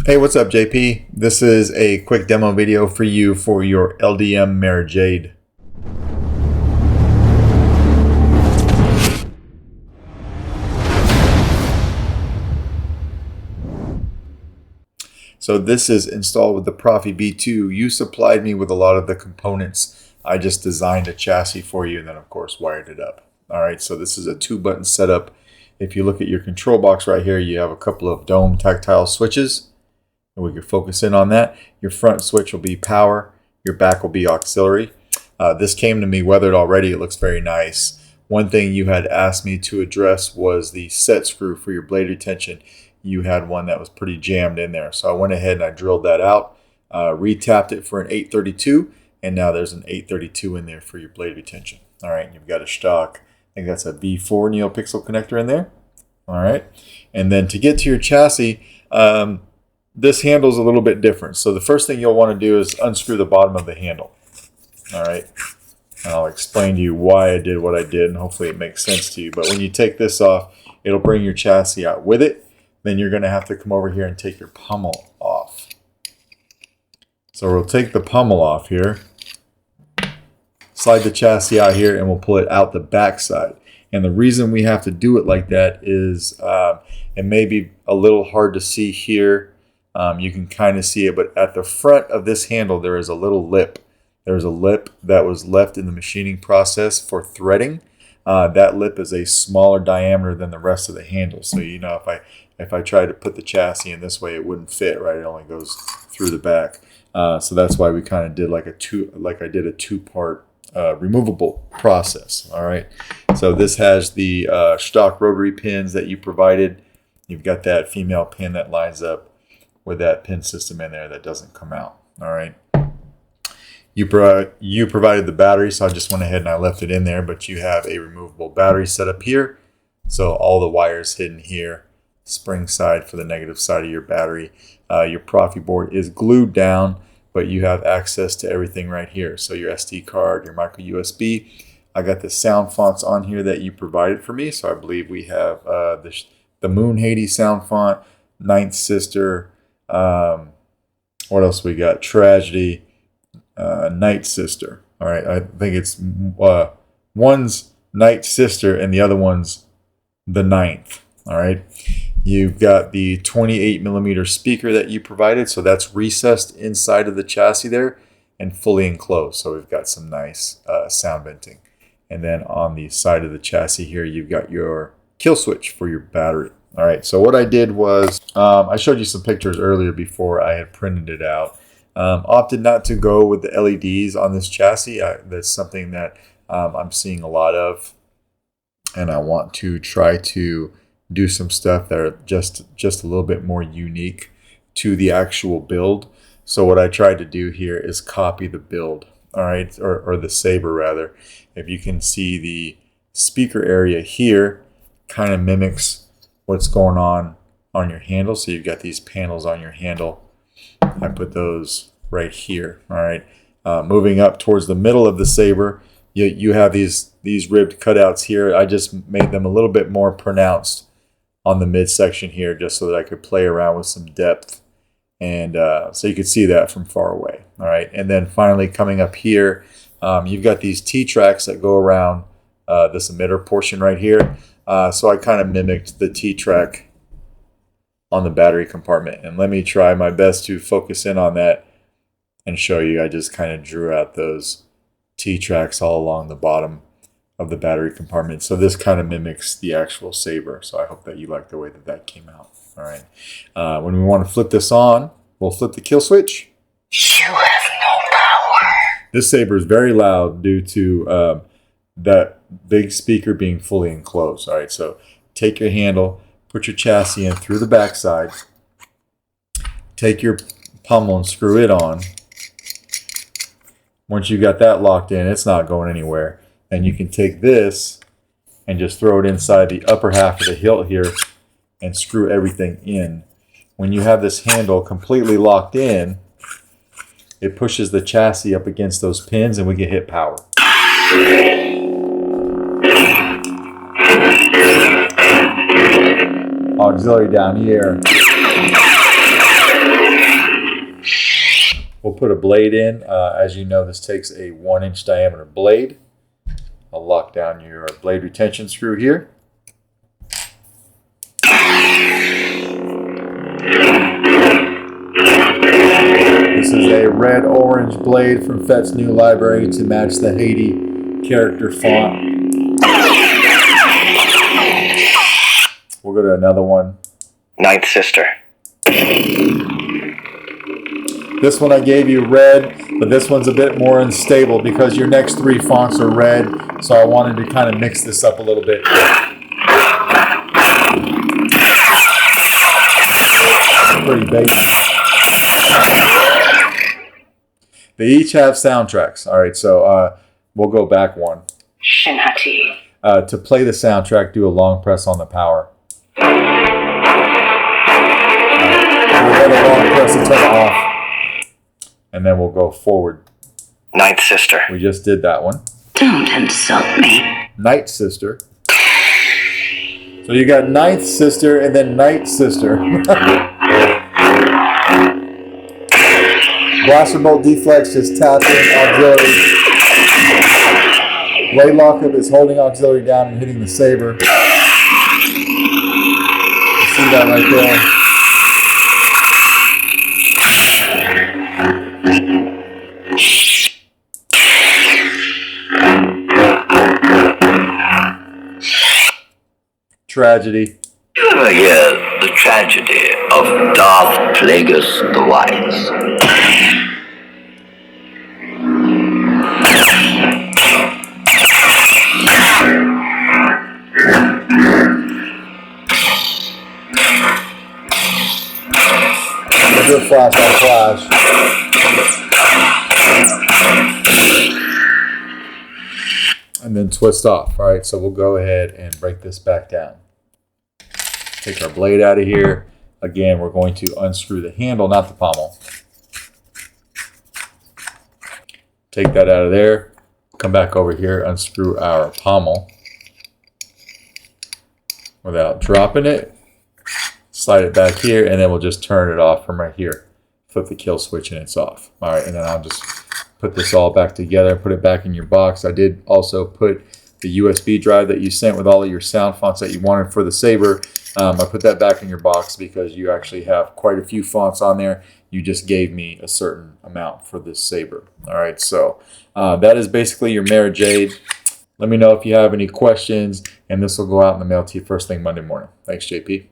Hey, what's up, JP? This is a quick demo video for you for your LDM mare Jade. So this is installed with the Proffie B2. You supplied me with a lot of the components. I just designed a chassis for you and then of course wired it up. All right, so this is a 2-button setup. If you look at your control box right here, you have a couple of dome tactile switches. And we can focus in on that. Your front switch will be power. Your back will be auxiliary. This came to me weathered already. It looks very nice. One thing you had asked me to address was the set screw for your blade retention. You had one that was pretty jammed in there. So I went ahead and I drilled that out, retapped it for an 832, and now there's an 832 in there for your blade retention. All right, and you've got a stock, I think that's a V4 Neopixel connector in there. All right, and then to get to your chassis, this handle is a little bit different. So the first thing you'll want to do is unscrew the bottom of the handle. All right. And I'll explain to you why I did what I did, and hopefully it makes sense to you. But when you take this off, it'll bring your chassis out with it. Then you're going to have to come over here and take your pommel off. So we'll take the pommel off here, slide the chassis out here, and we'll pull it out the back side. And the reason we have to do it like that is it may be a little hard to see here. You can kind of see it, but at the front of this handle, there is a little lip. There's a lip that was left in the machining process for threading. That lip is a smaller diameter than the rest of the handle. So, you know, if I tried to put the chassis in this way, it wouldn't fit, right? It only goes through the back. So that's why we kind of did like I did a two-part removable process. All right. So this has the stock rotary pins that you provided. You've got that female pin that lines up with that pin system in there that doesn't come out. All right. You provided the battery, so I just went ahead and I left it in there, but you have a removable battery set up here. So all the wires hidden here, spring side for the negative side of your battery. Your Proffie board is glued down, but you have access to everything right here. So your SD card, your micro USB. I got the sound fonts on here that you provided for me. So I believe we have the Moon Hades sound font, Ninth Sister, what else we got? Tragedy, Night Sister. All right, I think it's one's Night Sister and the other one's the Ninth. All right, you've got the 28mm speaker that you provided, so that's recessed inside of the chassis there and fully enclosed. So we've got some nice sound venting. And then on the side of the chassis here, you've got your kill switch for your battery. All right, so what I did was I showed you some pictures earlier before I had printed it out. Opted not to go with the LEDs on this chassis. That's something that I'm seeing a lot of, and I want to try to do some stuff that are just a little bit more unique to the actual build. So what I tried to do here is copy the build, all right, or the Saber rather. If you can see the speaker area here, kind of mimics what's going on your handle. So you've got these panels on your handle. I put those right here. All right. Moving up towards the middle of the Saber, you have these ribbed cutouts here. I just made them a little bit more pronounced on the midsection here, just so that I could play around with some depth, and so you could see that from far away. All right. And then finally coming up here, you've got these T-tracks that go around this emitter portion right here. So I kind of mimicked the T-track on the battery compartment. And let me try my best to focus in on that and show you. I just kind of drew out those T-tracks all along the bottom of the battery compartment. So this kind of mimics the actual Saber. So I hope that you like the way that came out. All right. When we want to flip this on, we'll flip the kill switch. You have no power. This Saber is very loud due to that big speaker being fully enclosed. All right, so take your handle, put your chassis in through the backside, take your pommel and screw it on. Once you got that locked in, it's not going anywhere. And you can take this and just throw it inside the upper half of the hilt here and screw everything in. When you have this handle completely locked in, it pushes the chassis up against those pins and we can hit power. Auxiliary down here. We'll put a blade in. As you know, this takes a 1-inch diameter blade. I'll lock down your blade retention screw here. This is a red-orange blade from Fett's new library to match the Jade character font. We'll go to another one. Ninth Sister. This one I gave you red, but this one's a bit more unstable because your next 3 fonts are red, so I wanted to kind of mix this up a little bit. Pretty basic. They each have soundtracks. All right, so we'll go back one. Shinhati. To play the soundtrack, do a long press on the power. We'll let a long press to turn it off. And then we'll go forward. Ninth Sister. We just did that one. Don't insult me. Night Sister. So you got Ninth Sister and then Night Sister. Blaster bolt deflex, just tap in auxiliary. Blade lockup is holding auxiliary down and hitting the saber. You see that right there? Tragedy. You ever hear the tragedy of Darth Plagueis the Wise? We'll do a flash on flash. And then twist off. All right, so we'll go ahead and break this back down. Take our blade out of here. Again, we're going to unscrew the handle, not the pommel. Take that out of there. Come back over here, unscrew our pommel without dropping it. Slide it back here, and then we'll just turn it off from right here. Flip the kill switch, and it's off. All right, and then I'll just put this all back together, put it back in your box. I did also put the USB drive that you sent with all of your sound fonts that you wanted for the Saber. I put that back in your box because you actually have quite a few fonts on there. You just gave me a certain amount for this Saber. All right, so that is basically your Mara Jade. Let me know if you have any questions, and this will go out in the mail to you first thing Monday morning. Thanks, JP.